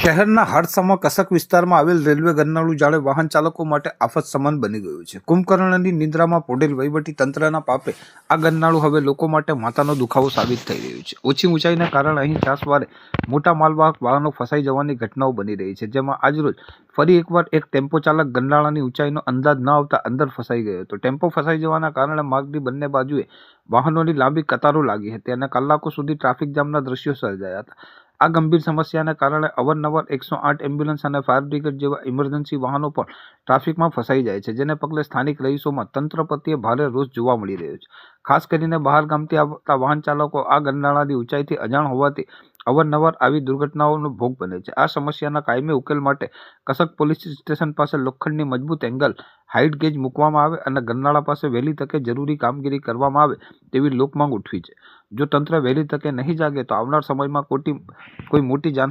શહેરના હડસમા કસક વિસ્તારમાં આવેલ રેલવે ગરનાળું જાણે વાહન ચાલકો માટે આફત સમાન બની ગયું છે. કુંભકર્ણની નિંદ્રામાં પોઢેલ વહીવટી તંત્રના પાપે આ ગરનાળું હવે લોકો માટે માથાનો દુખાવો સાબિત થઈ રહ્યું છે. ઓછી ઊંચાઈના કારણે અહીં છાસવારે મોટા માલવાહક વાહનો ફસાઈ જવાની ઘટનાઓ બની રહી છે, જેમાં આજરોજ ફરી એકવાર એક ટેમ્પો ચાલક ગરનાળાની ઊંચાઈનો અંદાજ ન આવતા અંદર ફસાઈ ગયો હતો. ટેમ્પો ફસાઈ જવાના કારણે માર્ગની બંને બાજુએ વાહનોની લાંબી કતારો લાગી હતી અને કલાકો સુધી ટ્રાફિક જામના દ્રશ્યો સર્જાયા હતા. આ ગંભીર સમસ્યાને કારણે અવારનવાર 108 એમ્બ્યુલન્સ અને ફાયર બ્રિગેડ જેવા ઇમરજન્સી વાહનો પણ ટ્રાફિકમાં ફસાઈ જાય છે, જેને પગલે સ્થાનિક રહીશોમાં તંત્ર પ્રત્યે ભારે રોષ જોવા મળી રહ્યો છે. ખાસ કરીને બહાર ગામથી આવતા વાહન ચાલકો આ ગરનાળાની ઊંચાઈથી અજાણ હોવાથી અવારનવાર આવી દુર્ઘટનાઓનો ભોગ બને છે. આ સમસ્યાના કાયમી ઉકેલ માટે કસક પોલીસ સ્ટેશન પાસે લોખંડની મજબૂત એંગલ હાઇટ ગેજ મૂકવામાં આવે અને ગરનાળા પાસે વહેલી તકે જરૂરી કામગીરી કરવામાં આવે તેવી લોકમાંગ ઉઠવી છે. જો તંત્ર વહેલી તકે નહીં જાગે તો આવનાર સમયમાં કોઈ મોટી જાનહાનિ